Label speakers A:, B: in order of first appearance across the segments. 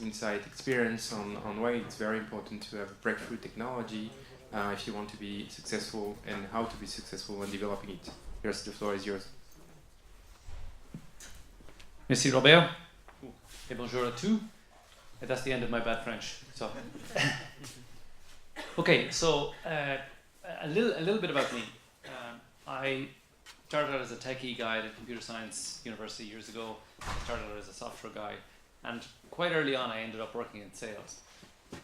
A: insight, experience on why it's very important to have breakthrough technology if you want to be successful, and how to be successful when developing it. Here's, the floor is yours.
B: Merci Robert. Et bonjour à tous. And that's the end of my bad French. So, okay. So a little bit about me. I started out as a techie guy at Computer Science University years ago. I started out as a software guy, and quite early on I ended up working in sales.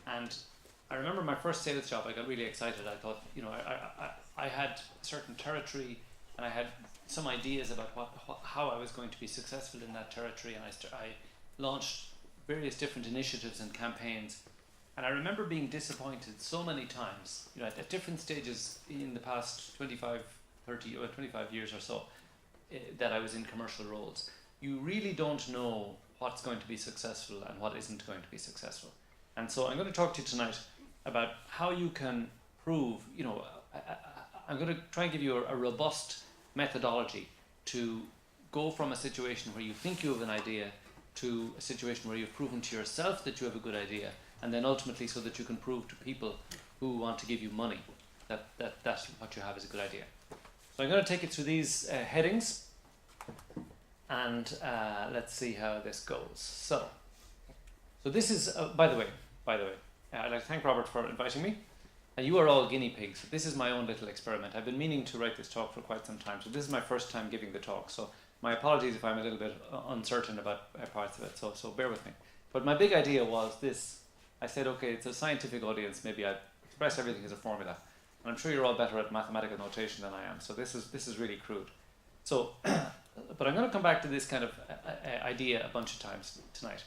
B: And I remember my first sales job, I got really excited. I thought, you know, I had a certain territory, and I had some ideas about how I was going to be successful in that territory, and I launched various different initiatives and campaigns. And I remember being disappointed so many times, you know, at different stages in the past 25 years or so that I was in commercial roles. You really don't know what's going to be successful and what isn't going to be successful. And so I'm going to talk to you tonight about how you can prove, you know, I'm going to try and give you a robust methodology to go from a situation where you think you have an idea to a situation where you've proven to yourself that you have a good idea, and then ultimately so that you can prove to people who want to give you money that that's what you have is a good idea. So I'm going to take you through these headings, and let's see how this goes. So this is, by the way, I'd like to thank Robert for inviting me. And you are all guinea pigs. This is my own little experiment. I've been meaning to write this talk for quite some time, so this is my first time giving the talk. So my apologies if I'm a little bit uncertain about parts of it, so bear with me. But my big idea was this. I said, okay, it's a scientific audience, maybe I express everything as a formula. And I'm sure you're all better at mathematical notation than I am, so this is really crude. So, but I'm going to come back to this kind of idea a bunch of times tonight.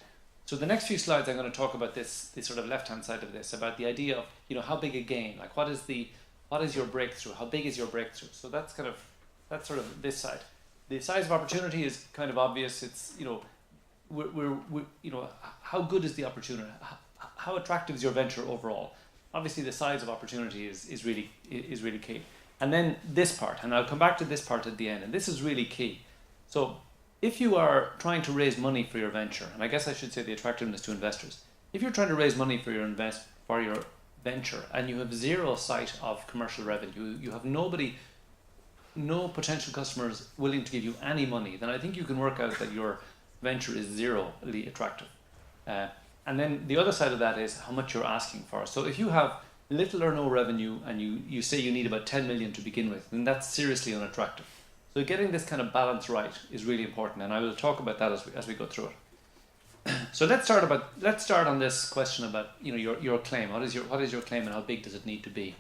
B: So the next few slides I'm going to talk about this sort of left-hand side of this, about the idea of, you know, how big a gain, like what is your breakthrough, how big is your breakthrough? So that's sort of this side. The size of opportunity is kind of obvious. It's, you know, we're you know, how good is the opportunity? How attractive is your venture overall? Obviously the size of opportunity is really key. And then this part, and I'll come back to this part at the end, and this is really key. So if you are trying to raise money for your venture, and I guess I should say the attractiveness to investors, if you're trying to raise money for your venture and you have zero sight of commercial revenue, you have no potential customers willing to give you any money, then I think you can work out that your venture is zeroly attractive. And then the other side of that is how much you're asking for. So if you have little or no revenue and you say you need about 10 million to begin with, then that's seriously unattractive. So getting this kind of balance right is really important, and I will talk about that as we go through it. So let's start on this question about, you know, your claim. What is your claim, and how big does it need to be?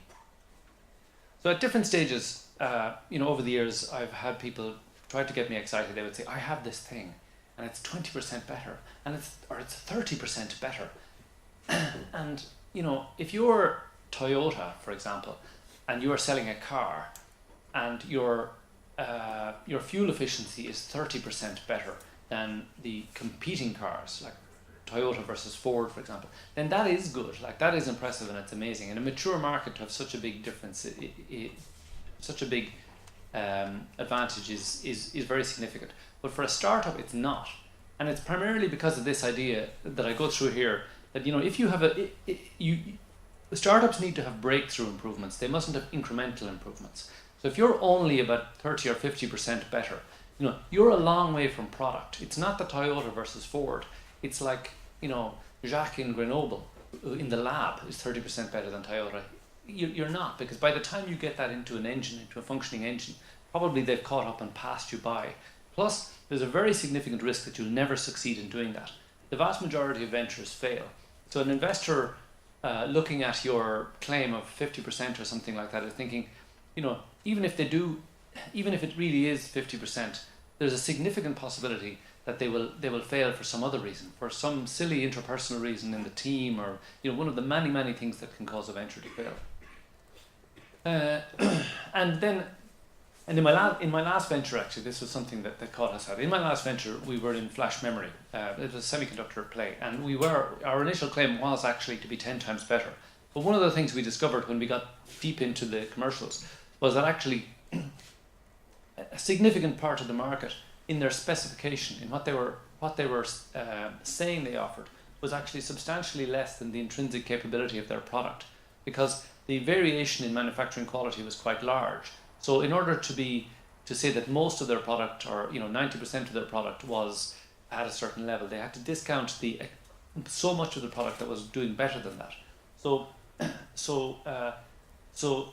B: So at different stages, you know, over the years, I've had people try to get me excited. They would say, I have this thing, and it's 20% better, and it's 30% better. And you know, if you're Toyota, for example, and you are selling a car, and your fuel efficiency is 30% better than the competing cars, like Toyota versus Ford, for example, then that is good. Like, that is impressive and it's amazing. In a mature market, to have such a big difference, such a big advantage is very significant. But for a startup, it's not, and it's primarily because of this idea that I go through here. That, you know, if you have startups need to have breakthrough improvements. They mustn't have incremental improvements. So if you're only about 30 or 50% better, you know, you're a long way from product. It's not the Toyota versus Ford. It's like, you know, Jacques in Grenoble in the lab is 30% better than Toyota. You're not, because by the time you get that into an engine, into a functioning engine, probably they've caught up and passed you by. Plus, there's a very significant risk that you'll never succeed in doing that. The vast majority of ventures fail. So an investor looking at your claim of 50% or something like that is thinking, you know, even if it really is 50%, there's a significant possibility that they will fail for some other reason, for some silly interpersonal reason in the team, or, you know, one of the many things that can cause a venture to fail. And in my last venture, actually, this was something that caught us out. In my last venture, we were in flash memory. It was a semiconductor play, and our initial claim was actually to be 10 times better. But one of the things we discovered when we got deep into the commercials was that actually a significant part of the market, in their specification, in what they were saying they offered, was actually substantially less than the intrinsic capability of their product, because the variation in manufacturing quality was quite large. So in order to say that most of their product, or 90% of their product was at a certain level, they had to discount so much of the product that was doing better than that. So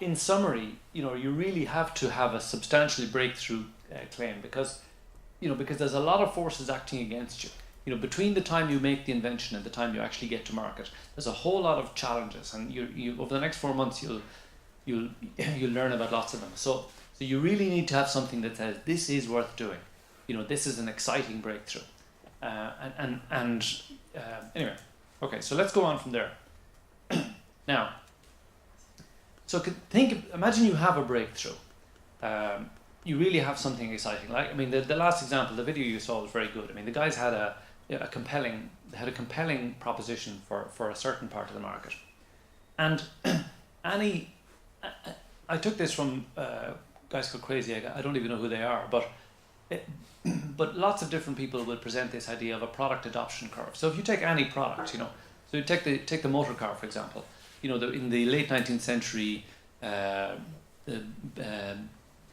B: in summary, you really have to have a substantially breakthrough claim, because there's a lot of forces acting against you. Between the time you make the invention and the time you actually get to market, there's a whole lot of challenges, and you over the next 4 months you'll learn about lots of them. So you really need to have something that says this is worth doing. This is an exciting breakthrough. Anyway, okay, so let's go on from there. Now, so imagine you have a breakthrough. You really have something exciting. The last example, the video you saw was very good. The guys had a compelling proposition for a certain part of the market. And I took this from guys called Crazy Egg. I don't even know who they are, but lots of different people will present this idea of a product adoption curve. So if you take any product, so you take the motor car, for example. In the late 19th century,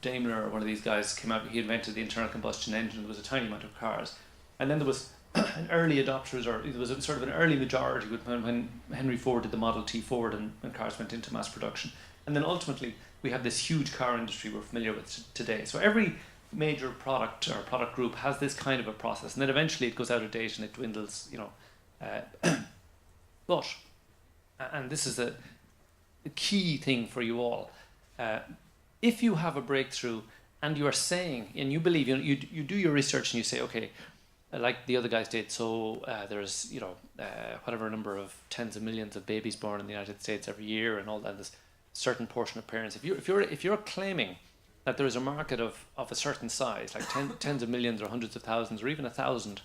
B: Daimler, or one of these guys, came out. He invented the internal combustion engine. There was a tiny amount of cars, and then there was an early adopters, or it was a sort of an early majority when Henry Ford did the Model T Ford, and cars went into mass production. And then ultimately we have this huge car industry we're familiar with today. So every major product or product group has this kind of a process, and then eventually it goes out of date and it dwindles. But and this is the key thing for you all. If you have a breakthrough and you are saying, and you believe, you do your research and you say, okay, like the other guys did, so there's whatever number of tens of millions of babies born in the United States every year, and all that, this certain portion of parents. If you're claiming that there is a market of a certain size, like tens of millions or hundreds of thousands or even 1,000,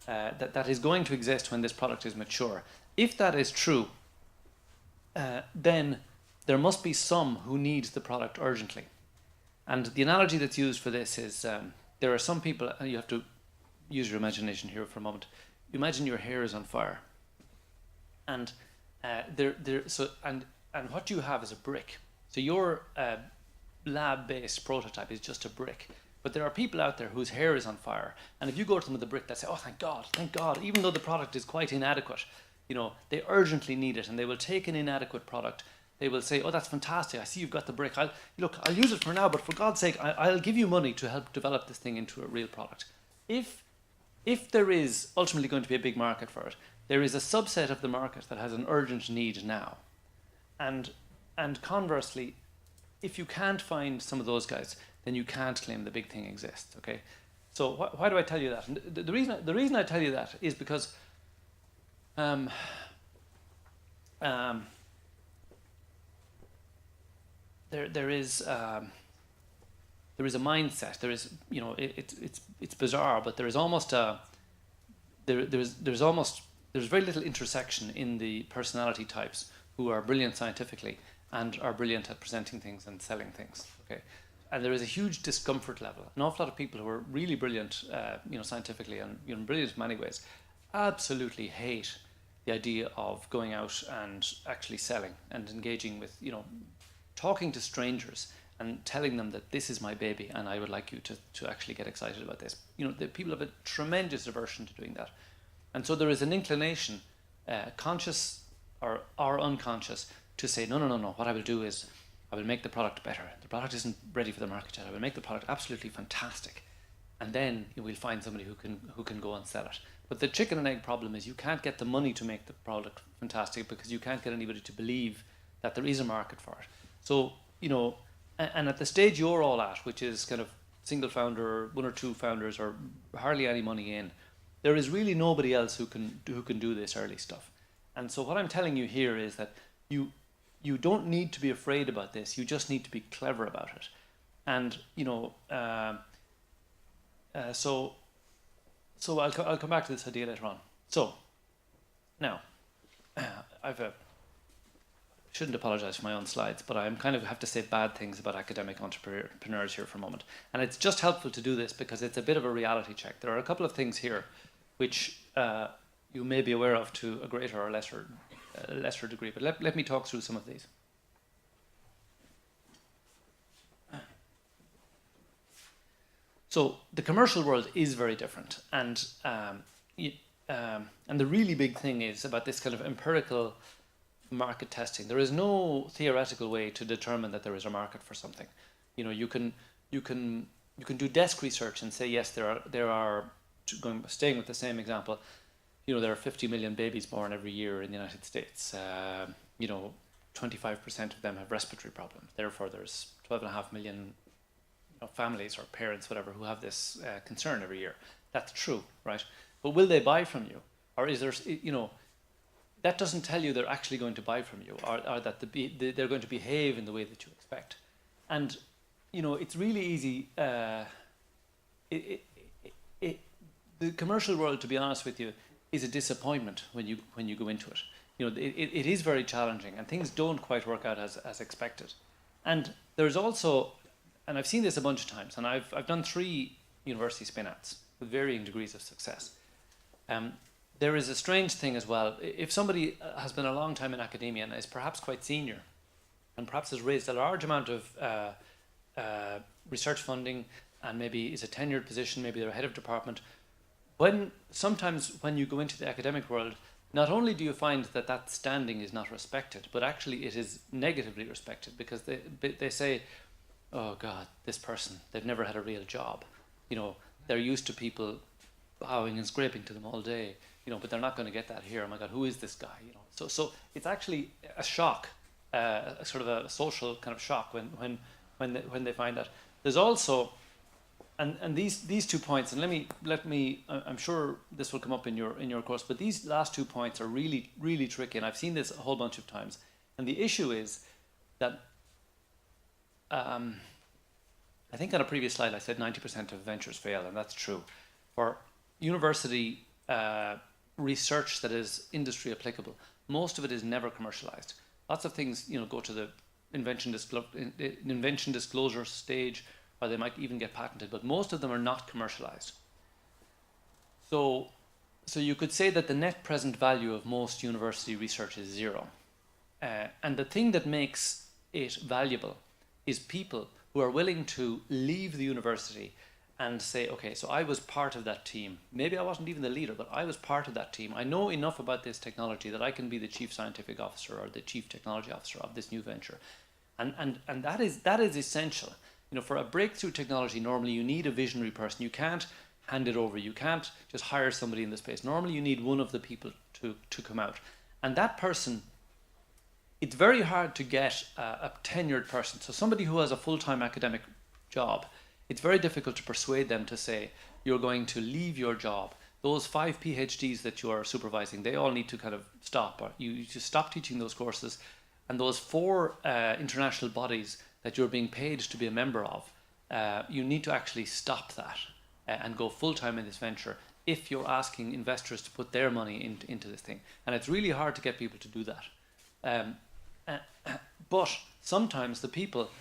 B: that is going to exist when this product is mature. If that is true, then there must be some who need the product urgently. And the analogy that's used for this is there are some people, and you have to use your imagination here for a moment. Imagine your hair is on fire, and and what you have is a brick. So your lab-based prototype is just a brick. But there are people out there whose hair is on fire, and if you go to them with a brick, they say, "Oh, thank God!" Even though the product is quite inadequate, they urgently need it, and they will take an inadequate product. They will say, "Oh, that's fantastic! I see you've got the brick. I'll use it for now, but for God's sake, I'll give you money to help develop this thing into a real product." If there is ultimately going to be a big market for it, there is a subset of the market that has an urgent need now, and conversely, if you can't find some of those guys, then you can't claim the big thing exists. Okay, so why do I tell you that? And the reason I tell you that is because there is a mindset. There is, it's bizarre, but there is almost there's very little intersection in the personality types who are brilliant scientifically and are brilliant at presenting things and selling things. Okay, and there is a huge discomfort level. An awful lot of people who are really brilliant, scientifically and brilliant in many ways, absolutely hate the idea of going out and actually selling and engaging with, talking to strangers and telling them that this is my baby and I would like you to actually get excited about this. The people have a tremendous aversion to doing that. And so there is an inclination, conscious or unconscious, to say, no, what I will do is I will make the product better. The product isn't ready for the market yet. I will make the product absolutely fantastic. And then we'll find somebody who can go and sell it. But the chicken and egg problem is you can't get the money to make the product fantastic because you can't get anybody to believe that there is a market for it. So, and at the stage you're all at, which is kind of single founder, one or two founders, or hardly any money in, there is really nobody else who can do this early stuff. And so what I'm telling you here is that you don't need to be afraid about this. You just need to be clever about it. And so I'll come back to this idea later on. So now shouldn't apologize for my own slides, but I'm kind of have to say bad things about academic entrepreneurs here for a moment. And it's just helpful to do this because it's a bit of a reality check. There are a couple of things here which you may be aware of to a greater or lesser degree. But let me talk through some of these. So the commercial world is very different, and the really big thing is about this kind of empirical market testing. There is no theoretical way to determine that there is a market for something. You know, you can do desk research and say yes, there are staying with the same example. You know, there are 50 million babies born every year in the United States. You know, 25% of them have respiratory problems. Therefore, there's 12.5 million families or parents, whatever, who have this concern every year. That's true, right? But will they buy from you? Or is there, you know, that doesn't tell you they're actually going to buy from you, or that they're going to behave in the way that you expect. And, you know, it's really easy. The commercial world, to be honest with you, is a disappointment when you go into it. You know, it is very challenging, and things don't quite work out as expected. And there's also, and I've seen this a bunch of times, and I've done 3 university spin-outs with varying degrees of success. There is a strange thing as well. If somebody has been a long time in academia and is perhaps quite senior, and perhaps has raised a large amount of research funding, and maybe is a tenured position, maybe they're a head of department, sometimes when you go into the academic world, not only do you find that standing is not respected, but actually it is negatively respected, because they say, oh God, this person, they've never had a real job. You know, they're used to people bowing and scraping to them all day, you know, but they're not going to get that here. Oh my God, who is this guy? You know, so it's actually a shock, a sort of a social kind of shock when they find that. There's also, and these 2 points, and let me. I'm sure this will come up in your course, but these last 2 points are really, really tricky, and I've seen this a whole bunch of times. And the issue is that I think on a previous slide I said 90% of ventures fail, and that's true. For university research that is industry applicable, most of it is never commercialized. Lots of things, you know, go to the invention disclosure stage, or they might even get patented, but most of them are not commercialized. So you could say that the net present value of most university research is 0. And the thing that makes it valuable is people who are willing to leave the university and say, okay, so I was part of that team. Maybe I wasn't even the leader, but I was part of that team. I know enough about this technology that I can be the chief scientific officer or the chief technology officer of this new venture. And that is essential. You know, for a breakthrough technology, normally you need a visionary person. You can't hand it over. You can't just hire somebody in the space. Normally you need one of the people to come out. And that person, it's very hard to get a tenured person. So somebody who has a full-time academic job, it's very difficult to persuade them to say, you're going to leave your job. Those 5 PhDs that you are supervising, they all need to kind of stop. Or you just stop teaching those courses. And those 4 international bodies that you're being paid to be a member of, you need to actually stop that and go full-time in this venture if you're asking investors to put their money into this thing. And it's really hard to get people to do that. But sometimes the people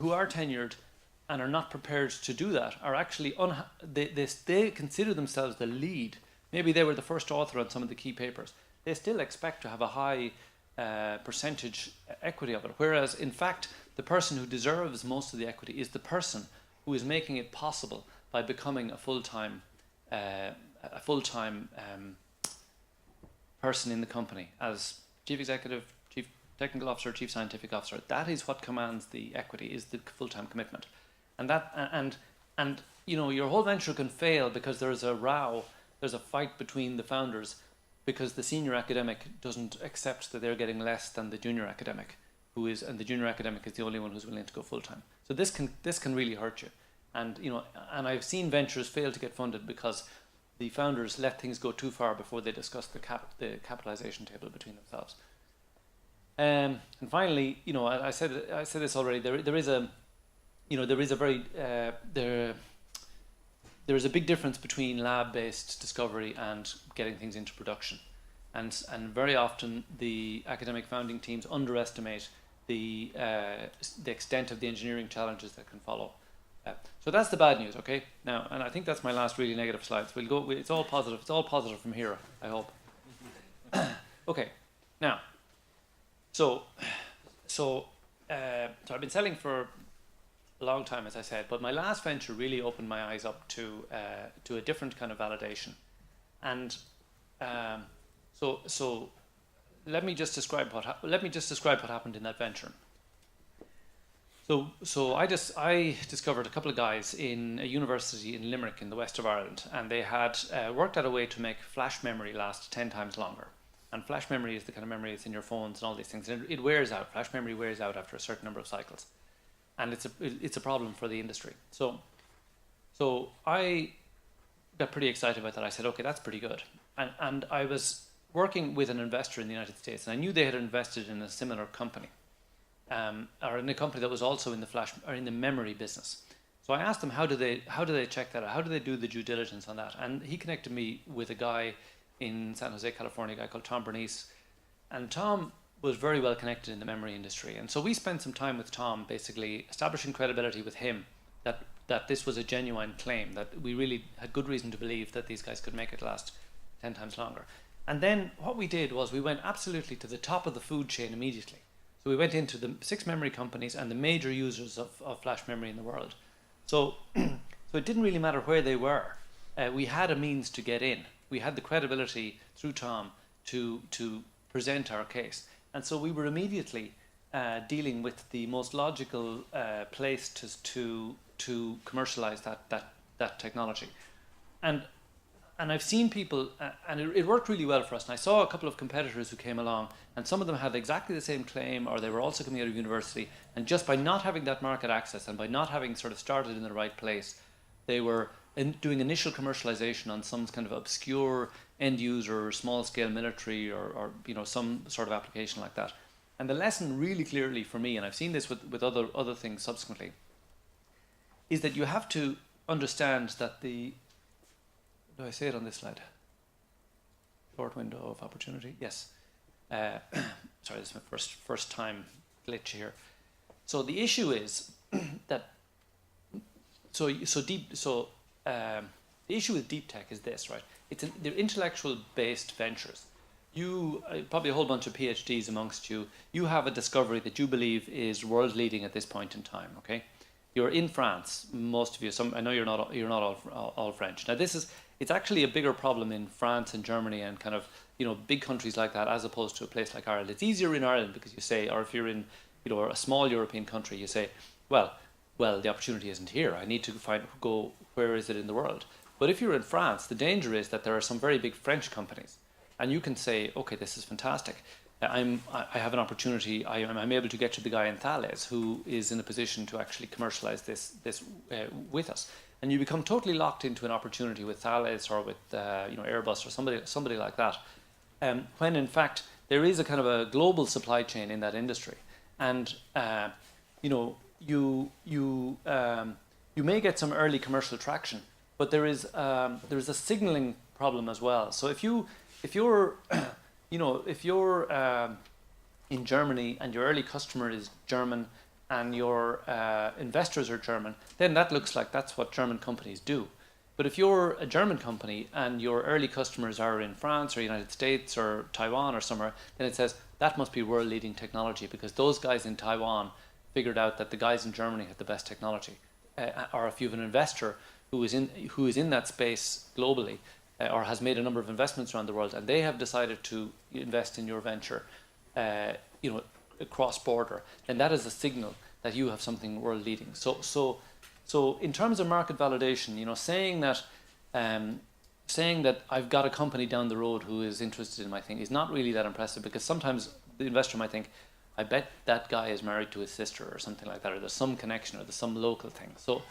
B: who are tenured and are not prepared to do that are actually, they consider themselves the lead. Maybe they were the first author on some of the key papers. They still expect to have a high percentage equity of it. Whereas, in fact, the person who deserves most of the equity is the person who is making it possible by becoming a full-time person in the company as chief executive, chief technical officer, chief scientific officer. That is what commands the equity, is the full-time commitment. And you know, your whole venture can fail because there's a row, there's a fight between the founders because the senior academic doesn't accept that they're getting less than the junior academic, and the junior academic is the only one who's willing to go full-time. So this can really hurt you. And you know, and I've seen ventures fail to get funded because the founders let things go too far before they discuss the capitalization table between themselves. And finally, you know, I said this already. There is a big difference between lab-based discovery and getting things into production, and very often the academic founding teams underestimate the extent of the engineering challenges that can follow. So that's the bad news. Okay, now, and I think that's my last really negative slides. We'll go. It's all positive. It's all positive from here, I hope. Okay, now, so I've been selling for a long time, as I said, but my last venture really opened my eyes up to a different kind of validation, and so let me just describe what happened in that venture. So I discovered a couple of guys in a university in Limerick in the west of Ireland, and they had worked out a way to make flash memory last 10 times longer. And flash memory is the kind of memory that's in your phones and all these things. And it wears out. Flash memory wears out after a certain number of cycles, and it's a problem for the industry. So I got pretty excited about that. I said, okay, that's pretty good. And I was working with an investor in the United States, and I knew they had invested in a similar company, or in a company that was also in the flash or in the memory business. So I asked them, how do they check that out? How do they do the due diligence on that? And he connected me with a guy in San Jose, California, a guy called Tom Bernice. And Tom was very well connected in the memory industry. And so we spent some time with Tom basically establishing credibility with him that this was a genuine claim, that we really had good reason to believe that these guys could make it last 10 times longer. And then what we did was we went absolutely to the top of the food chain immediately. So we went into the 6 memory companies and the major users of flash memory in the world. So it didn't really matter where they were. We had a means to get in. We had the credibility through Tom to present our case. And so we were immediately dealing with the most logical place to commercialize that technology. And I've seen people, and it worked really well for us. And I saw a couple of competitors who came along, and some of them had exactly the same claim, or they were also coming out of university. And just by not having that market access and by not having sort of started in the right place, they were doing initial commercialization on some kind of obscure end user, small scale military, or some sort of application like that. And the lesson really clearly for me, and I've seen this with other things subsequently, is that you have to understand that do I say it on this slide? Short window of opportunity. Yes. Sorry, this is my first time glitch here. So the issue is that the issue with deep tech is this, right? They're intellectual based ventures. You probably a whole bunch of PhDs amongst you. You have a discovery that you believe is world leading at this point in time. Okay, you're in France. Most of you. I know you're not all French. Now it's actually a bigger problem in France and Germany and kind of big countries like that, as opposed to a place like Ireland. It's easier in Ireland because you say, or if you're in a small European country, you say, well, the opportunity isn't here. I need to go where is it in the world? But if you're in France, the danger is that there are some very big French companies, and you can say, okay, this is fantastic. I have an opportunity. I'm able to get to the guy in Thales who is in a position to actually commercialize this with us, and you become totally locked into an opportunity with Thales or with Airbus or somebody like that, when in fact there is a kind of a global supply chain in that industry, and you may get some early commercial traction, but there is a signaling problem as well. So if you're in Germany and your early customer is German and your investors are German, then that looks like that's what German companies do. But if you're a German company and your early customers are in France or United States or Taiwan or somewhere, then it says that must be world leading technology because those guys in Taiwan figured out that the guys in Germany had the best technology. Or if you have an investor who is in that space globally, or has made a number of investments around the world, and they have decided to invest in your venture, cross border, then that is a signal that you have something world leading. So in terms of market validation, saying that I've got a company down the road who is interested in my thing is not really that impressive, because sometimes the investor might think, I bet that guy is married to his sister or something like that, or there's some connection, or there's some local thing. So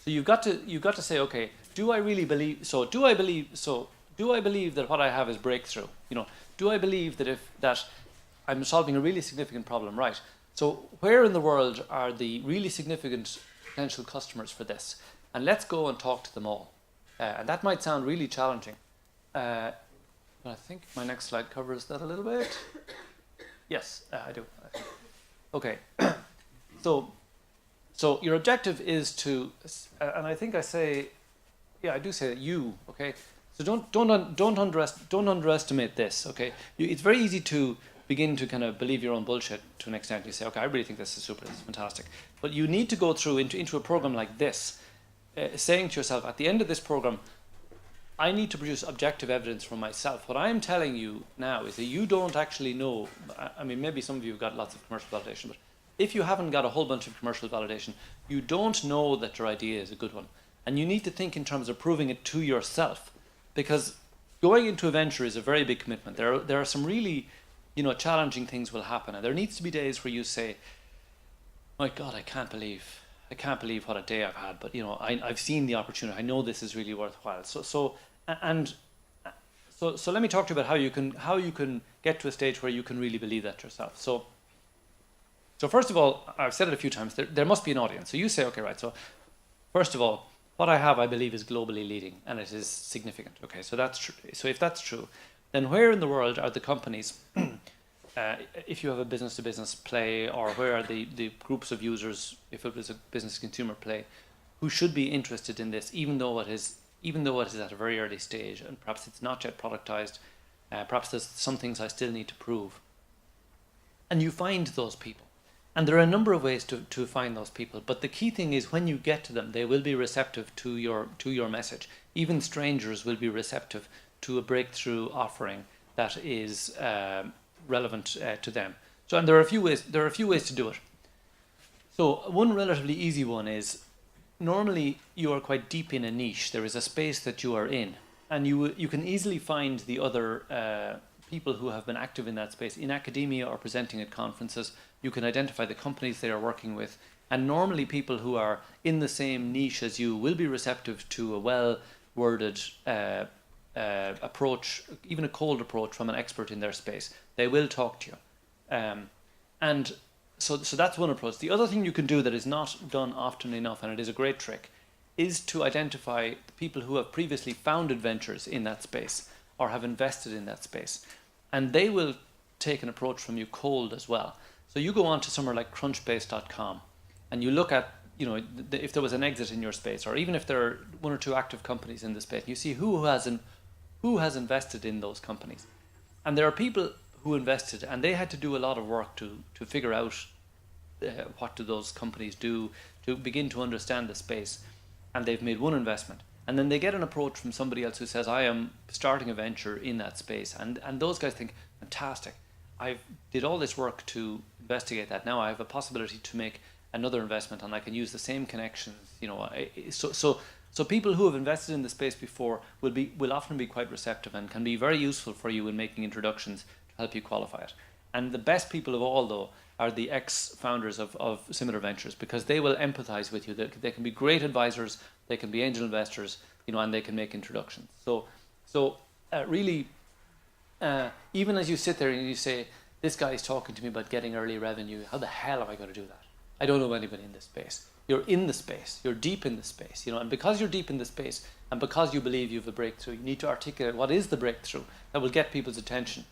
B: you've got to say, okay, do I believe that what I have is breakthrough? Do I believe that I'm solving a really significant problem? Right. So where in the world are the really significant potential customers for this? And let's go and talk to them all. And that might sound really challenging. But I think my next slide covers that a little bit. Yes, I do. Okay. So your objective is to, and I think I do say that you, okay? So don't underestimate this. Okay, it's very easy to begin to kind of believe your own bullshit to an extent. You say, okay, I really think this is super, this is fantastic. But you need to go through into a program like this, saying to yourself, at the end of this program, I need to produce objective evidence for myself. What I'm telling you now is that you don't actually know. I mean, maybe some of you have got lots of commercial validation, but if you haven't got a whole bunch of commercial validation, you don't know that your idea is a good one. And you need to think in terms of proving it to yourself, because going into a venture is a very big commitment. There are some really, challenging things will happen, and there needs to be days where you say, my God, I can't believe what a day I've had, but I've seen the opportunity. I know this is really worthwhile. So let me talk to you about how you can get to a stage where you can really believe that yourself. So first of all, I've said it a few times, there must be an audience. So you say, okay, right, so first of all, what I have, I believe, is globally leading, and it is significant. Okay, so that's true. So if that's true, then where in the world are the companies, if you have a business-to-business play, or where are the groups of users, if it was a business-consumer play, who should be interested in this, even though it is at a very early stage, and perhaps it's not yet productized, perhaps there's some things I still need to prove. And you find those people. And there are a number of ways to find those people, but the key thing is when you get to them, they will be receptive to your message. Even strangers will be receptive to a breakthrough offering that is relevant to them. So, and there are a few ways to do it. So one relatively easy one is, normally you are quite deep in a niche. There is a space that you are in, and you can easily find the other people who have been active in that space in academia or presenting at conferences. You can identify the companies they are working with, and normally people who are in the same niche as you will be receptive to a well-worded approach, even a cold approach from an expert in their space. They will talk to you. And so that's one approach. The other thing you can do that is not done often enough, and it is a great trick, is to identify people who have previously founded ventures in that space or have invested in that space. And they will take an approach from you cold as well. So you go on to somewhere like crunchbase.com and you look at, if there was an exit in your space, or even if there are one or two active companies in the space, and you see who has invested in those companies. And there are people who invested, and they had to do a lot of work to figure out what do those companies do, to begin to understand the space. And they've made one investment. And then they get an approach from somebody else who says, I am starting a venture in that space. And those guys think, fantastic. I did all this work to investigate that. Now I have a possibility to make another investment, and I can use the same connections. So people who have invested in the space before will often be quite receptive and can be very useful for you in making introductions to help you qualify it. And the best people of all, though, are the ex-founders of similar ventures, because they will empathize with you. They can be great advisors, they can be angel investors, and they can make introductions. So really, even as you sit there and you say, this guy is talking to me about getting early revenue, how the hell am I going to do that? I don't know anybody in this space. You're in the space, you're deep in the space, and because you're deep in the space, and because you believe you have a breakthrough, you need to articulate what is the breakthrough that will get people's attention.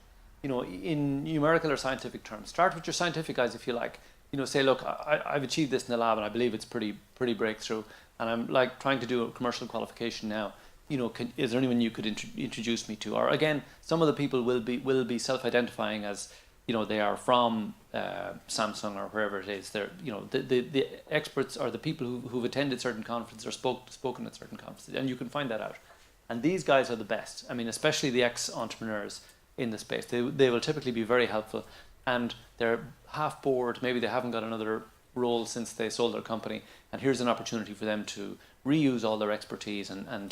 B: In numerical or scientific terms. Start with your scientific guys if you like. Say, look, I've achieved this in the lab and I believe it's pretty breakthrough, and I'm like trying to do a commercial qualification now. Is there anyone you could introduce me to? Or again, some of the people will be self-identifying as they are from Samsung or wherever it is. They're the experts are the people who've attended certain conferences or spoken at certain conferences, and you can find that out. And these guys are the best. I mean, especially the ex-entrepreneurs in the space. They will typically be very helpful, and they're half bored. Maybe they haven't got another role since they sold their company, and here's an opportunity for them to reuse all their expertise, and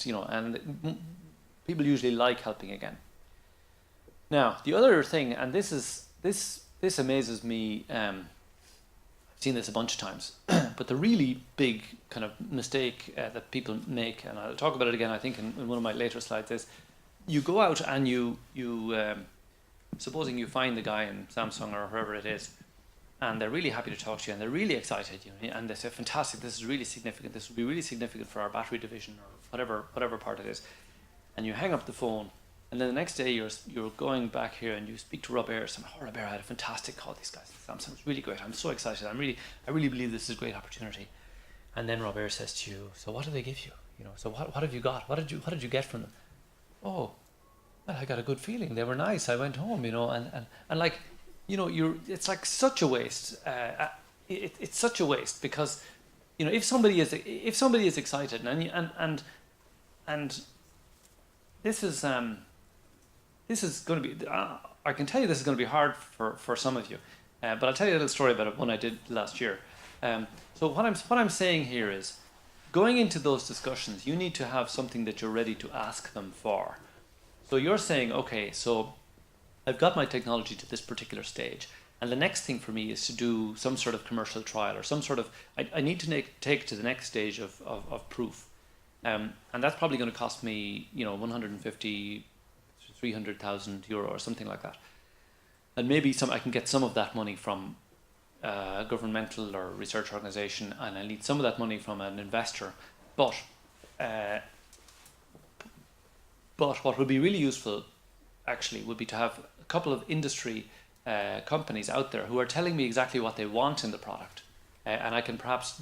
B: people usually like helping again. Now, the other thing, and this amazes me, I've seen this a bunch of times, but the really big kind of mistake that people make, and I'll talk about it again, I think, in one of my later slides, is you go out and you supposing you find the guy in Samsung or wherever it is, and they're really happy to talk to you, and they're really excited, and they say, fantastic, this is really significant, this will be really significant for our battery division, or whatever part it is. And you hang up the phone, and then the next day you're going back here and you speak to Rob Ayres, and Rob Ayres, I had a fantastic call, these guys at Samsung, it's really great, I'm so excited, I really believe this is a great opportunity. And then Rob Ayres says to you, so what do they give you? So what have you got? What did you get from them? oh, well, I got a good feeling. They were nice. I went home, and like, it's like such a waste. It's such a waste because, if somebody is excited and this is going to be. I can tell you this is going to be hard for some of you, but I'll tell you a little story about one I did last year. So what I'm saying here is, going into those discussions, you need to have something that you're ready to ask them for. So you're saying, okay, so I've got my technology to this particular stage, and the next thing for me is to do some sort of commercial trial or some sort of, I need to take to the next stage of proof. And that's probably going to cost me, 150, 300,000 euro or something like that. And maybe I can get some of that money from a governmental or research organization, and I need some of that money from an investor. But what would be really useful, actually, would be to have a couple of industry companies out there who are telling me exactly what they want in the product, and I can perhaps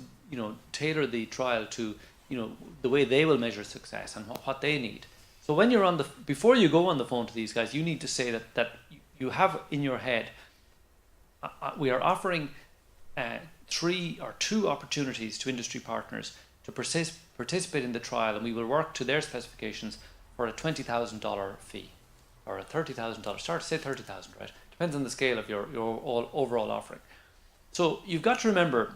B: tailor the trial to the way they will measure success and what they need. So when you're before you go on the phone to these guys, you need to say that you have in your head, we are offering 2 opportunities to industry partners to participate in the trial, and we will work to their specifications for a $20,000 fee or a $30,000. Start to say 30,000, right? Depends on the scale of your overall offering. So you've got to remember.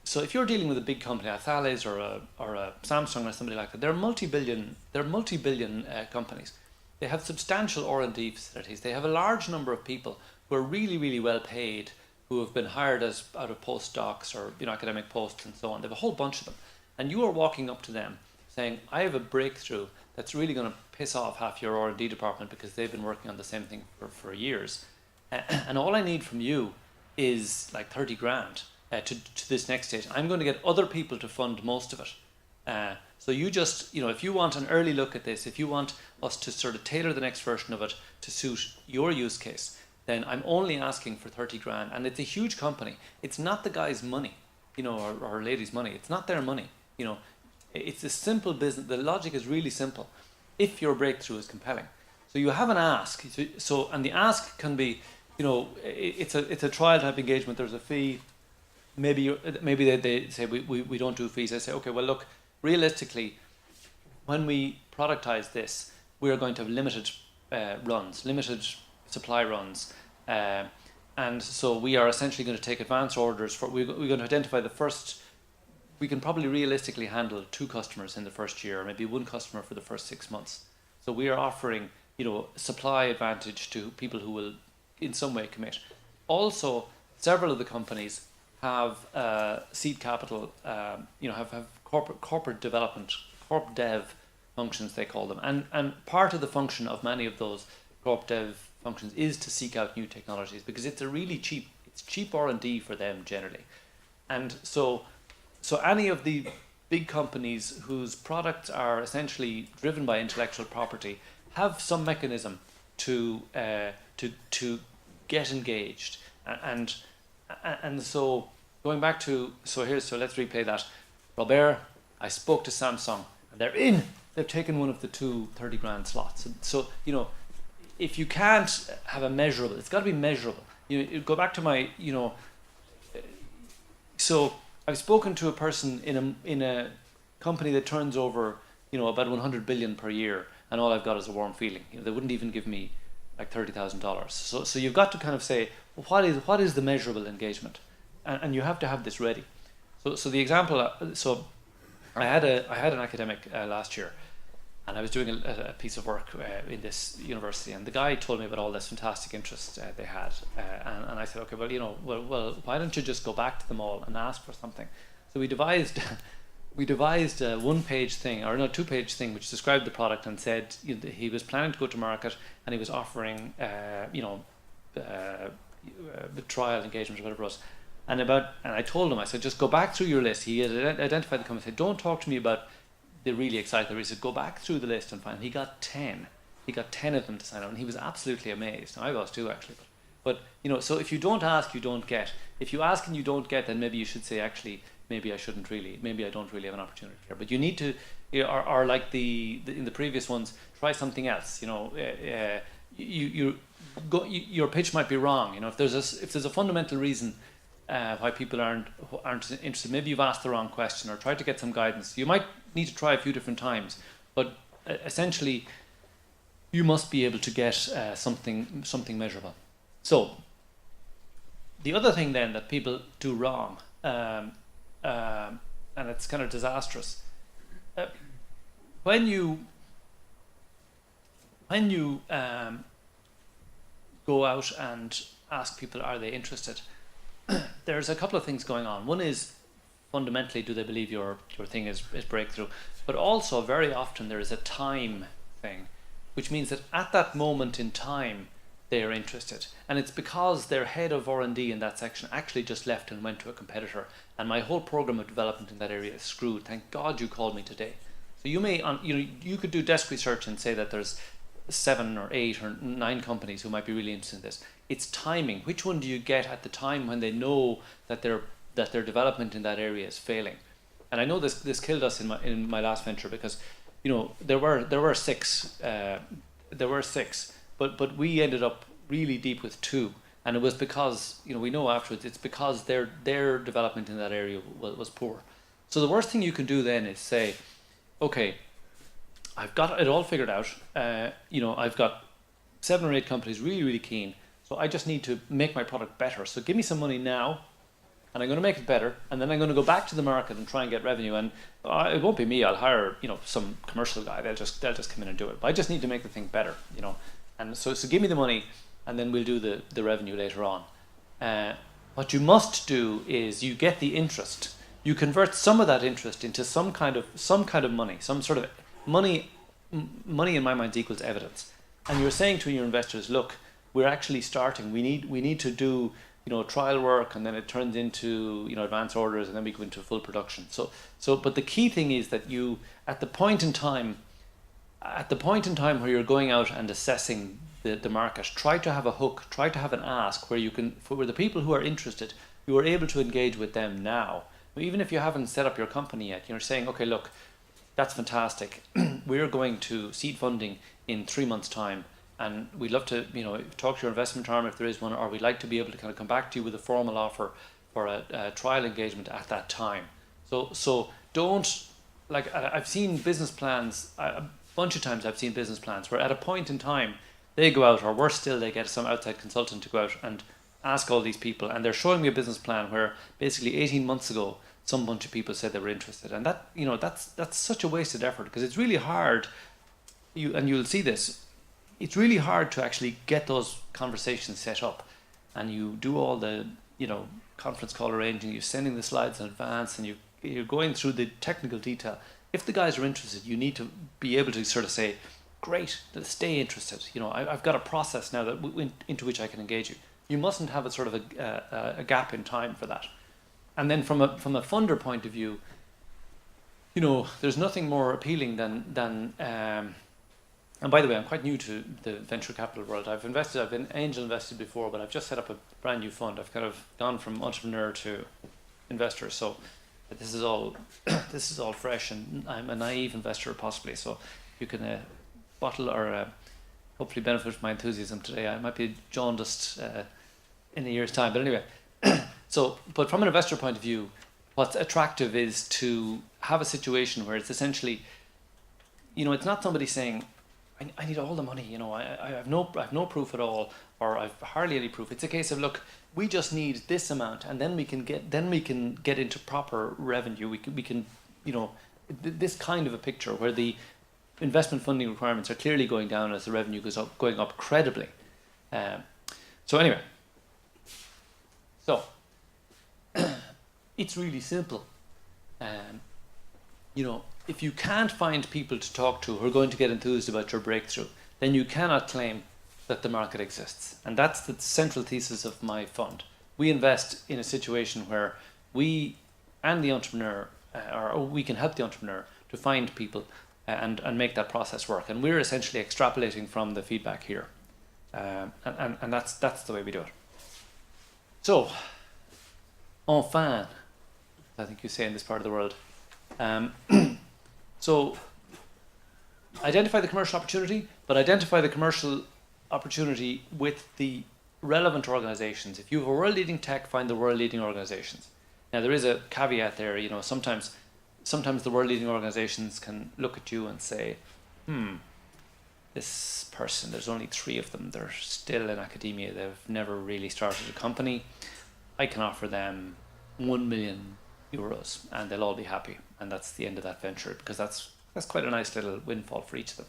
B: So if you're dealing with a big company, a Thales or a Samsung or somebody like that, they're multi-billion companies. They have substantial R&D facilities. They have a large number of people who are really, really well paid, who have been hired out of postdocs or academic posts and so on. They have a whole bunch of them. And you are walking up to them saying, I have a breakthrough that's really going to piss off half your R&D department because they've been working on the same thing for years. And all I need from you is like 30 grand to this next stage. I'm going to get other people to fund most of it. So you just, if you want an early look at this, if you want us to sort of tailor the next version of it to suit your use case, then I'm only asking for 30 grand. And it's a huge company. It's not the guy's money, or lady's money. It's not their money. It's a simple business. The logic is really simple if your breakthrough is compelling. So you have an ask. And the ask can be, it's a trial type engagement. There's a fee. Maybe they say we don't do fees. I say, okay, well, look, realistically, when we productize this, we are going to have limited runs, limited supply runs. And so we are essentially going to take advance orders we're going to identify the first. We can probably realistically handle 2 customers in the first year, or maybe 1 customer for the first 6 months. So we are offering, supply advantage to people who will in some way commit. Also, several of the companies have seed capital, have corporate development, corp dev functions, they call them. And part of the function of many of those corp dev functions is to seek out new technologies, because it's cheap R&D for them generally. And so any of the big companies whose products are essentially driven by intellectual property have some mechanism to get engaged. And so going back to, so let's replay that. Robert, I spoke to Samsung, and they're in. They've taken one of the 2 30 grand slots. So if you can't have a measurable, it's got to be measurable. You go back to my, so I've spoken to a person in a company that turns over, about 100 billion per year, and all I've got is a warm feeling. They wouldn't even give me like $30,000. So you've got to kind of say, well, what is the measurable engagement, and you have to have this ready. So the example, so I had an academic last year, and I was doing a piece of work in this university, and the guy told me about all this fantastic interest they had, and I said, okay, well, why don't you just go back to them all and ask for something? So we devised a 1-page thing, or no, 2-page thing, which described the product and said he was planning to go to market, and he was offering, the trial engagement or whatever it was. And I told him, I said, just go back through your list. He had identified the company. I said, don't talk to me about the really excited. He said, go back through the list and find. He got 10. He got 10 of them to sign up, and he was absolutely amazed. And I was too, actually. But so if you don't ask, you don't get. If you ask and you don't get, then maybe you should say, actually, maybe I shouldn't really, maybe I don't really have an opportunity here. But you need to, or like in the previous ones, try something else. Your pitch might be wrong. If there's a fundamental reason why people aren't interested, maybe you've asked the wrong question or tried to get some guidance. You might need to try a few different times, but essentially, you must be able to get something measurable. So the other thing then that people do wrong, and it's kind of disastrous, when you go out and ask people, are they interested? There's a couple of things going on. One is, fundamentally, do they believe your thing is breakthrough? But also, very often, there is a time thing, which means that at that moment in time, they are interested. And it's because their head of R&D in that section actually just left and went to a competitor. And my whole program of development in that area is screwed. Thank God you called me today. So you may, you could do desk research and say that there's 7 or 8 or 9 companies who might be really interested in this. It's timing. Which one do you get at the time when they know that their development in that area is failing? And I know this killed us in my last venture because, there were 6, but we ended up really deep with 2, and it was because we know afterwards it's because their development in that area was poor. So the worst thing you can do then is say, okay, I've got it all figured out. I've got 7 or 8 companies really keen. So I just need to make my product better. So give me some money now, and I'm going to make it better, and then I'm going to go back to the market and try and get revenue. And it won't be me. I'll hire some commercial guy. They'll just come in and do it. But I just need to make the thing better. And so give me the money, and then we'll do the revenue later on. What you must do is you get the interest. You convert some of that interest into some kind of money, some sort of money. Money in my mind equals evidence. And you're saying to your investors, look, we're actually starting. We need to do trial work, and then it turns into advance orders, and then we go into full production. But the key thing is that you at the point in time where you're going out and assessing the market, try to have a hook, try to have an ask where where the people who are interested, you are able to engage with them now. Even if you haven't set up your company yet, you're saying, okay, look, that's fantastic. We're going to seed funding in 3 months' time, and we'd love to, talk to your investment arm if there is one, or we'd like to be able to kind of come back to you with a formal offer for a trial engagement at that time. So don't, I've seen business plans, a bunch of times I've seen business plans where at a point in time, they go out, or worse still, they get some outside consultant to go out and ask all these people, and they're showing me a business plan where basically 18 months ago, some bunch of people said they were interested, and that that's such a wasted effort, because it's really hard. You'll see this. It's really hard to actually get those conversations set up, and you do all the conference call arranging. You're sending the slides in advance, and you're going through the technical detail. If the guys are interested, you need to be able to sort of say, great, stay interested. I've got a process now into which I can engage you. You mustn't have a sort of a gap in time for that. And then from a funder point of view, there's nothing more appealing than and by the way, I'm quite new to the venture capital world. I've been angel invested before, but I've just set up a brand new fund. I've kind of gone from entrepreneur to investor. So this is all fresh, and I'm a naive investor possibly. So you can bottle or hopefully benefit from my enthusiasm today. I might be jaundiced in a year's time, but anyway. But from an investor point of view, what's attractive is to have a situation where it's essentially, it's not somebody saying, I need all the money, I have no proof at all, or I've hardly any proof. It's a case of, look, we just need this amount, and then we can get into proper revenue. We can this kind of a picture where the investment funding requirements are clearly going down as the revenue going up credibly. So anyway, it's really simple. If you can't find people to talk to who are going to get enthused about your breakthrough, then you cannot claim that the market exists. And that's the central thesis of my fund. We invest in a situation where we and the entrepreneur, or we can help the entrepreneur to find people and make that process work. And we're essentially extrapolating from the feedback here. And that's the way we do it. So, enfin, I think you say in this part of the world. So identify the commercial opportunity, but identify the commercial opportunity with the relevant organizations. If you have a world-leading tech, find the world-leading organizations. Now there is a caveat there. Sometimes the world-leading organizations can look at you and say, this person, there's only 3 of them, they're still in academia, they've never really started a company. I can offer them €1 million and they'll all be happy, and that's the end of that venture, because that's quite a nice little windfall for each of them.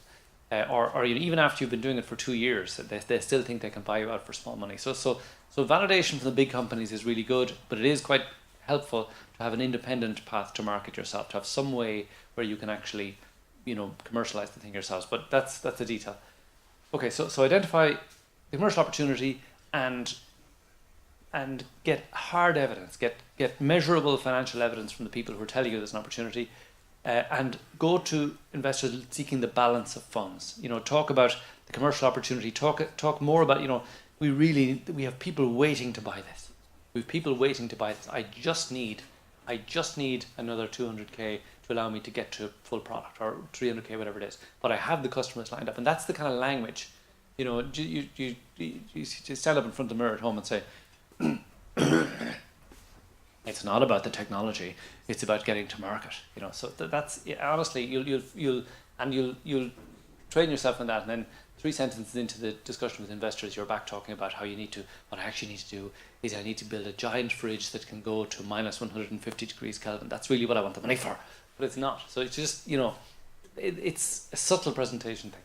B: Or even after you've been doing it for 2 years, they still think they can buy you out for small money. So validation from the big companies is really good, but it is quite helpful to have an independent path to market yourself, to have some way where you can actually, commercialize the thing yourselves. But that's a detail. Okay, so identify the commercial opportunity and get hard evidence, get measurable financial evidence from the people who are telling you there's an opportunity, and go to investors seeking the balance of funds. Talk about the commercial opportunity. Talk more about, we have people waiting to buy this. We have people waiting to buy this. I just need another 200k to allow me to get to full product, or 300k, whatever it is. But I have the customers lined up, and that's the kind of language. You stand up in front of the mirror at home and say, it's not about the technology, it's about getting to market. So that's honestly, you'll train yourself in that, and then 3 sentences into the discussion with investors, you're back talking about how what I actually need to do is I need to build a giant fridge that can go to minus 150 degrees Kelvin. That's really what I want the money for, but it's not. So it's just, it's a subtle presentation thing.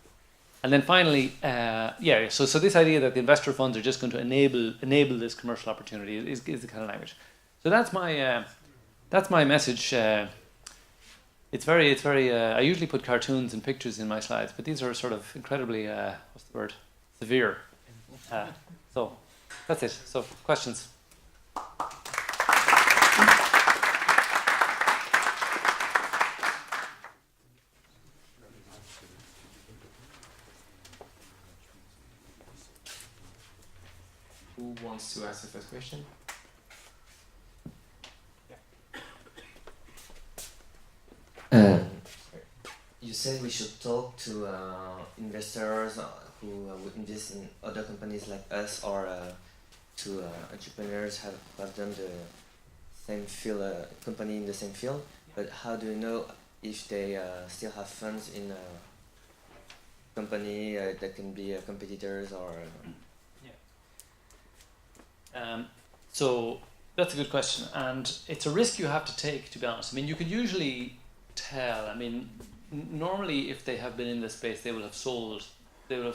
B: And then finally, so this idea that the investor funds are just going to enable this commercial opportunity is the kind of language. So that's my message. It's very. I usually put cartoons and pictures in my slides, but these are sort of incredibly severe. So that's it. So questions.
A: Who wants to ask the first question?
C: You said we should talk to investors who would invest in other companies like us, or to entrepreneurs who have done the same field, company in the same field. But how do you know if they still have funds in a company that can be competitors or?
B: So that's a good question, and it's a risk you have to take, to be honest. I mean, you can usually tell. I mean, normally if they have been in this space, they will have sold their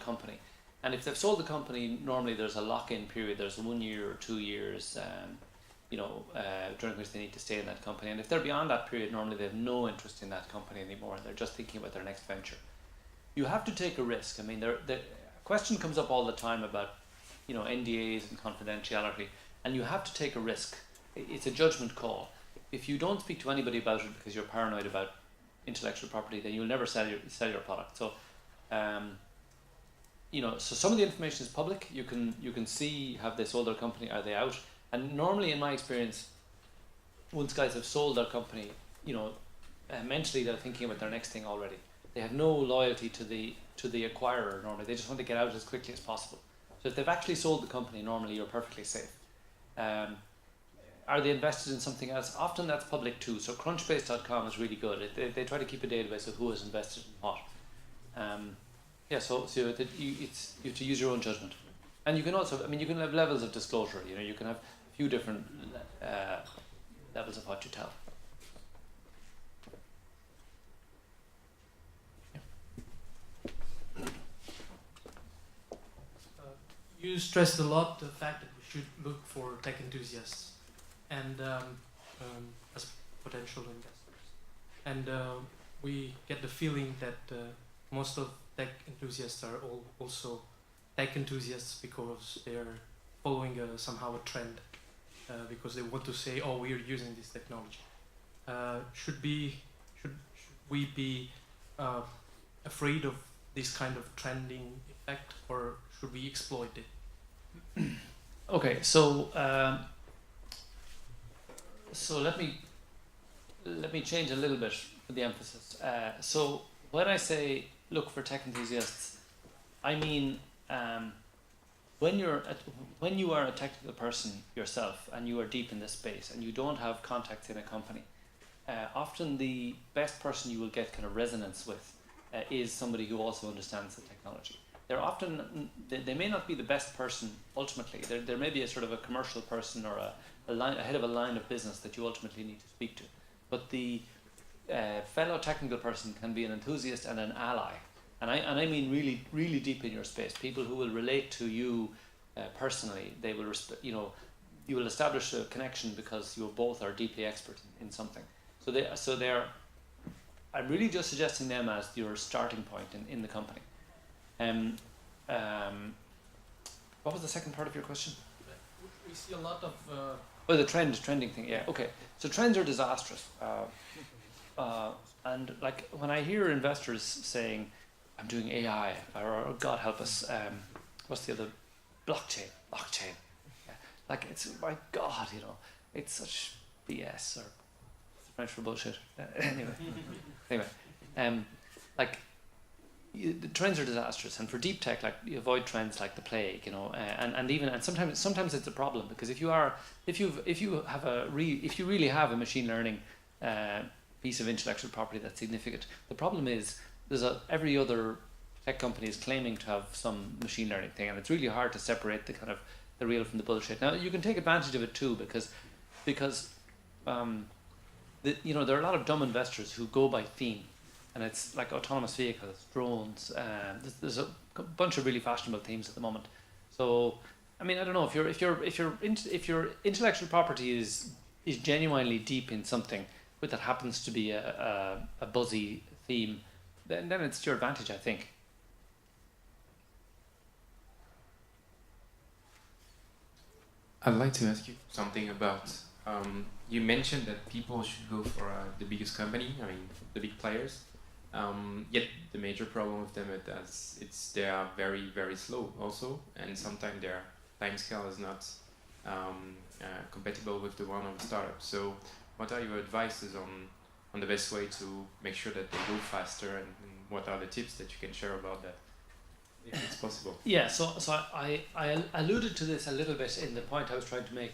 B: company, and if they've sold the company, normally there's a lock-in period. There's 1 year or 2 years, during which they need to stay in that company. And if they're beyond that period, normally they have no interest in that company anymore, and they're just thinking about their next venture. You have to take a risk. I mean, the question comes up all the time about NDAs and confidentiality, and you have to take a risk. It's a judgment call. If you don't speak to anybody about it because you're paranoid about intellectual property, then you'll never sell your product. So, so some of the information is public. You can see, have they sold their company, are they out? And normally, in my experience, once guys have sold their company, mentally they're thinking about their next thing already. They have no loyalty to the acquirer normally. They just want to get out as quickly as possible. So if they've actually sold the company, normally you're perfectly safe. Are they invested in something else? Often that's public too. So crunchbase.com is really good. They try to keep a database of who has invested in what. So you have to use your own judgment. And you can also, you can have levels of disclosure. You can have a few different levels of what you tell.
D: You stressed a lot the fact that we should look for tech enthusiasts and as potential investors. And we get the feeling that most of tech enthusiasts are also tech enthusiasts because they are following somehow a trend, because they want to say, oh, we are using this technology. Should we be afraid of this kind of trending effect, or should we exploit it?
B: Okay, so so let me change a little bit the emphasis. So when I say look for tech enthusiasts, I mean when you are a technical person yourself and you are deep in this space and you don't have contacts in a company, often the best person you will get kind of resonance with is somebody who also understands the technology. They're often, they may not be the best person ultimately. There may be a sort of a commercial person or a head of a line of business that you ultimately need to speak to. But the fellow technical person can be an enthusiast and an ally. And I mean really, really deep in your space. People who will relate to you personally. They will, you will establish a connection because you both are deeply expert in something. So they're. I'm really just suggesting them as your starting point in the company. What was the second part of your question?
D: We see a lot of.
B: Oh, the trending thing. Yeah. Okay. So trends are disastrous. And like when I hear investors saying, "I'm doing AI," or "God help us," what's the other? Blockchain. Yeah. Like it's my God, it's such BS or French for bullshit. Anyway, the trends are disastrous, and for deep tech, like you avoid trends like the plague, and sometimes it's a problem because if you really have a machine learning piece of intellectual property that's significant, the problem is every other tech company is claiming to have some machine learning thing, and it's really hard to separate the real from the bullshit. Now you can take advantage of it too because there are a lot of dumb investors who go by theme, and it's like autonomous vehicles, drones. There's a bunch of really fashionable themes at the moment. So, I mean, I don't know if your intellectual property is genuinely deep in something, but that happens to be a buzzy theme, then it's to your advantage, I think.
A: I'd like to ask you something about. You mentioned that people should go for the biggest company. I mean, the big players. Yet the major problem with them is they are very, very slow also, and sometimes their time scale is not compatible with the one of the startup. So, what are your advices on the best way to make sure that they go faster, and what are the tips that you can share about that, if it's possible?
B: Yeah. So I alluded to this a little bit in the point I was trying to make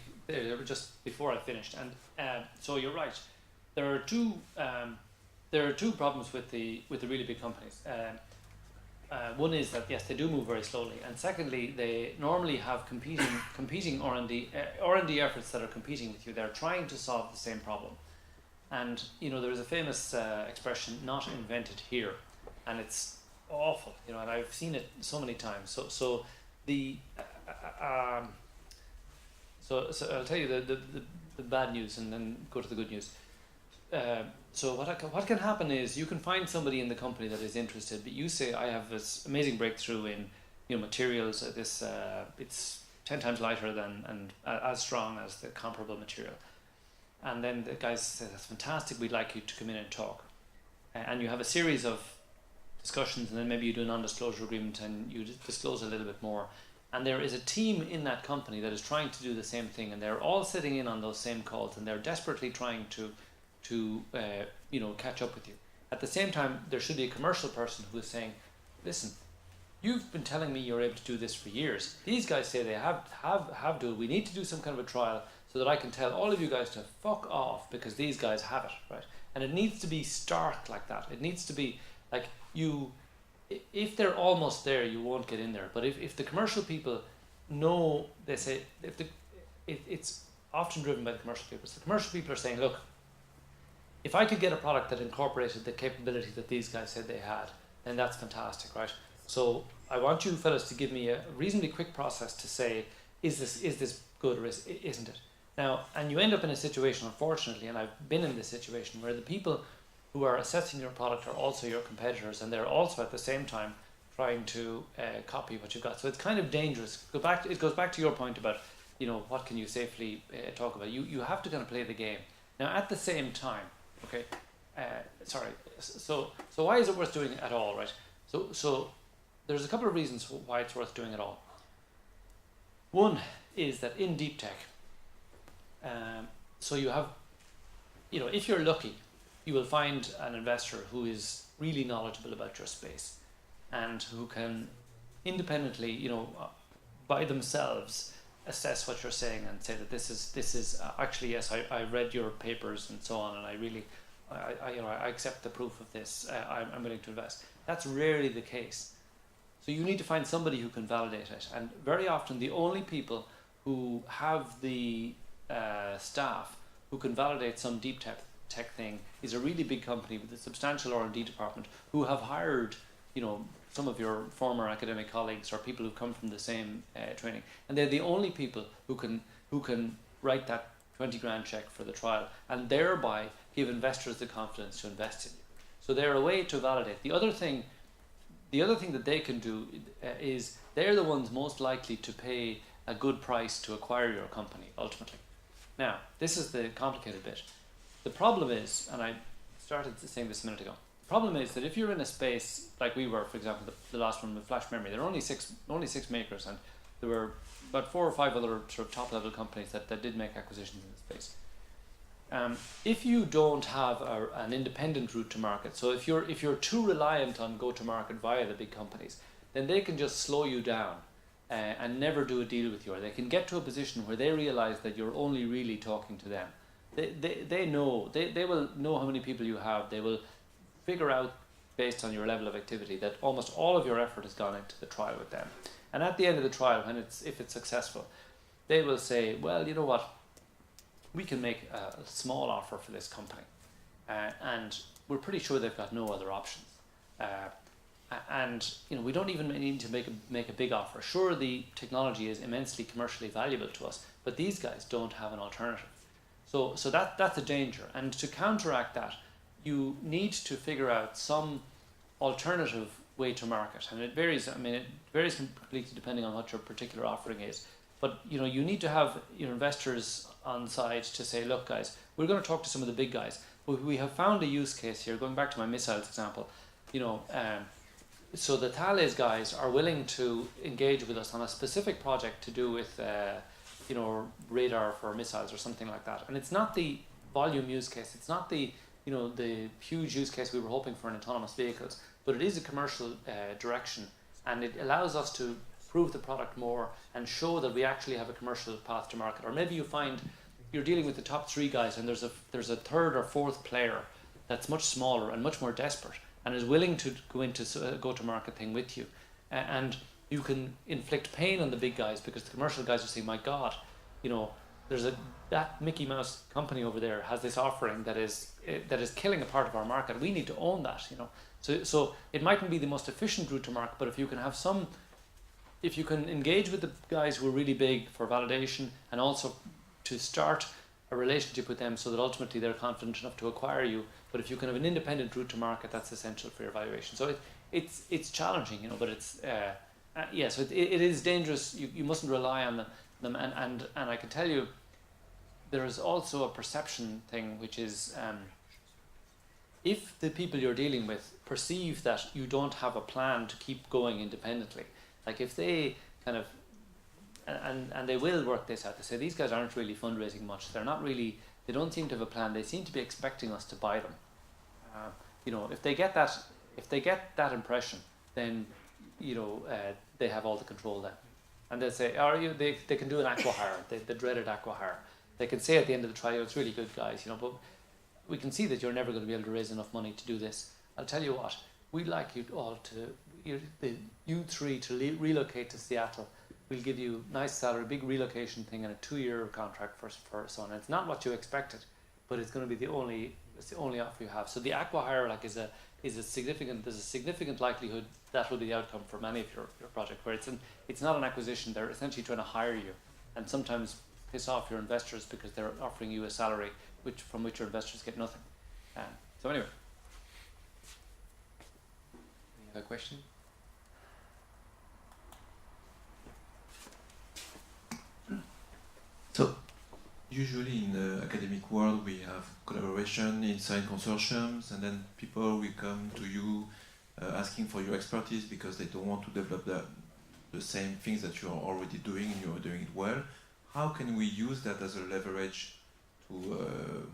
B: just before I finished, and so you're right. There are two problems with the really big companies. One is that yes, they do move very slowly, and secondly, they normally have competing R&D efforts that are competing with you. They're trying to solve the same problem, and there's a famous expression, "Not invented here," and it's awful. And I've seen it so many times. So I'll tell you the bad news and then go to the good news. So what can happen is you can find somebody in the company that is interested, but you say, I have this amazing breakthrough in materials. It's 10 times lighter than and as strong as the comparable material. And then the guys say, that's fantastic, we'd like you to come in and talk. And you have a series of discussions, and then maybe you do a non-disclosure agreement and you disclose a little bit more. And there is a team in that company that is trying to do the same thing, and they're all sitting in on those same calls, and they're desperately trying to catch up with you. At the same time, there should be a commercial person who is saying, listen, you've been telling me you're able to do this for years. These guys say they have to. We need to do some kind of a trial so that I can tell all of you guys to fuck off because these guys have it, right? And it needs to be stark like that. It needs to be like if they're almost there, you won't get in there. But if the commercial people know, they say, it's often driven by the commercial people. So the commercial people are saying, look, if I could get a product that incorporated the capability that these guys said they had, then that's fantastic, right? So I want you fellas to give me a reasonably quick process to say, is this good or isn't it? Now, and you end up in a situation, unfortunately, and I've been in this situation, where the people who are assessing your product are also your competitors, and they're also at the same time trying to copy what you've got. So it's kind of dangerous. It goes back to your point about, what can you safely talk about. You have to kind of play the game. Now, at the same time, okay, so why is it worth doing it at all, right? So there's a couple of reasons why it's worth doing it all. One is that in deep tech, so you have if you're lucky, you will find an investor who is really knowledgeable about your space, and who can independently, by themselves assess what you're saying and say that this is actually, yes, I read your papers and so on, and I really, I accept the proof of this. I'm willing to invest. That's rarely the case. So you need to find somebody who can validate it, and very often the only people who have the staff who can validate some deep tech thing is a really big company with a substantial R&D department who have hired, some of your former academic colleagues or people who come from the same training, and they're the only people who can write that 20 grand check for the trial and thereby give investors the confidence to invest in you. So they're a way to validate. The other thing that they can do is they're the ones most likely to pay a good price to acquire your company ultimately. Now, this is the complicated bit. The problem is, and I started saying this a minute ago, the problem is that if you're in a space like we were, for example, the last one with flash memory, there were only six makers, and there were about 4 or 5 other sort of top level companies that did make acquisitions in the space. If you don't have an independent route to market, so if you're too reliant on go to market via the big companies, then they can just slow you down and never do a deal with you, or they can get to a position where they realize that you're only really talking to them. They will know how many people you have. They will figure out based on your level of activity that almost all of your effort has gone into the trial with them. And at the end of the trial, if it's successful, they will say, well, you know what, we can make a small offer for this company, and we're pretty sure they've got no other options. And we don't even need to make a big offer. Sure, the technology is immensely commercially valuable to us, but these guys don't have an alternative. So that's a danger. And to counteract that, you need to figure out some alternative way to market. And it varies. It varies completely depending on what your particular offering is. But you need to have your investors on side to say, look, guys, we're going to talk to some of the big guys. But we have found a use case here. Going back to my missiles example, so the Thales guys are willing to engage with us on a specific project to do with radar for missiles or something like that. And it's not the volume use case. It's not the huge use case we were hoping for in autonomous vehicles, but it is a commercial direction, and it allows us to prove the product more and show that we actually have a commercial path to market. Or maybe you find you're dealing with the top 3 guys, and there's a third or fourth player that's much smaller and much more desperate and is willing to go into a go-to-market thing with you, and you can inflict pain on the big guys because the commercial guys are saying, my God, there's that Mickey Mouse company over there has this offering that is killing a part of our market. We need to own that, So it mightn't be the most efficient route to market, but if you can engage with the guys who are really big for validation, and also to start a relationship with them so that ultimately they're confident enough to acquire you. But if you can have an independent route to market, that's essential for your valuation. So it's challenging, but it's so it is dangerous. You mustn't rely on them, and I can tell you, there is also a perception thing, which is if the people you're dealing with perceive that you don't have a plan to keep going independently, like if they kind of and they will work this out. They say these guys aren't really fundraising much. They don't seem to have a plan. They seem to be expecting us to buy them. If they get that impression, then they have all the control then, and they'll say, they can do an acqui-hire, the dreaded acqui-hire. They can say at the end of the trial, it's really good guys, but we can see that you're never going to be able to raise enough money to do this. I'll tell you what, we'd like you all you three to relocate to Seattle. We'll give you nice salary, big relocation thing, and a 2-year contract for so on. It's not what you expected, but it's going to be the only offer you have. So the acqui-hire there's a significant likelihood that will be the outcome for many of your project, where it's not an acquisition. They're essentially trying to hire you, and sometimes piss off your investors because they're offering you a salary from which your investors get nothing. So anyway.
A: Any other question?
E: So, usually in the academic world, we have collaboration inside consortiums, and then people will come to you asking for your expertise because they don't want to develop the same things that you are already doing, and you are doing it well. How can we use that as a leverage to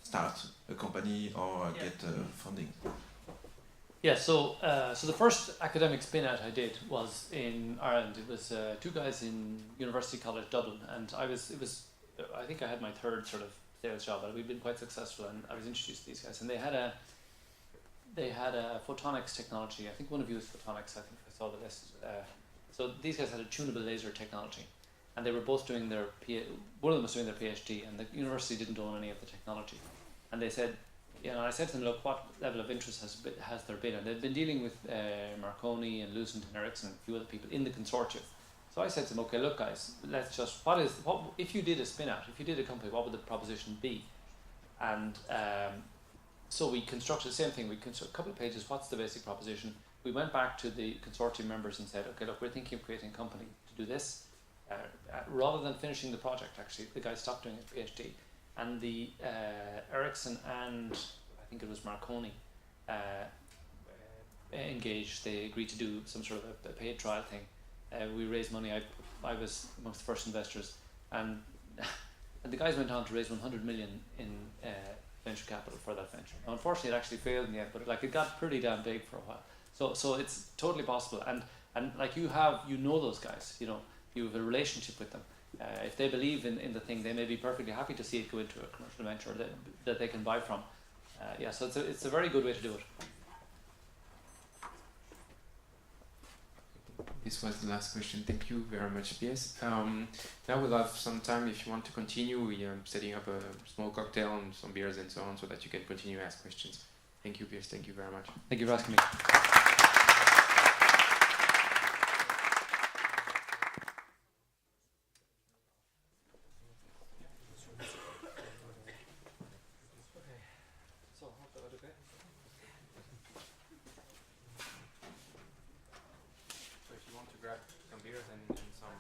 E: start a company or get funding?
B: Yeah, so the first academic spin out I did was in Ireland. It was two guys in University College Dublin, and I think I had my third sort of sales job, but we'd been quite successful, and I was introduced to these guys, and they had a photonics technology. I think one of you was photonics. I think I saw the list. So these guys had a tunable laser technology, and they were both doing their one of them was doing their PhD, and the university didn't own any of the technology, and they said. I said to them, look, what level of interest has there been? And they'd been dealing with Marconi and Lucent and Ericsson and a few other people in the consortium. So I said to them, okay, look, guys, let's just, if you did a spin out, if you did a company, what would the proposition be? And so we constructed the same thing. We constructed a couple of pages, what's the basic proposition? We went back to the consortium members and said, okay, look, we're thinking of creating a company to do this. Rather than finishing the project, actually, the guy stopped doing his PhD. And the Ericsson and I think it was Marconi engaged. They agreed to do some sort of a paid trial thing. We raised money. I was amongst the first investors, and the guys went on to raise 100 million in venture capital for that venture. Now, unfortunately, it actually failed in the end, but it got pretty damn big for a while. So it's totally possible, and like you know those guys. You have a relationship with them. If they believe in the thing, they may be perfectly happy to see it go into a commercial venture that they can buy from. So it's a very good way to do it.
A: This was the last question. Thank you very much, Pearse. Now we'll have some time if you want to continue. We are setting up a small cocktail and some beers and so on, so that you can continue to ask questions. Thank you, Pearse. Thank you very much.
B: Thank you for asking me.
A: So if you want to grab some beers and some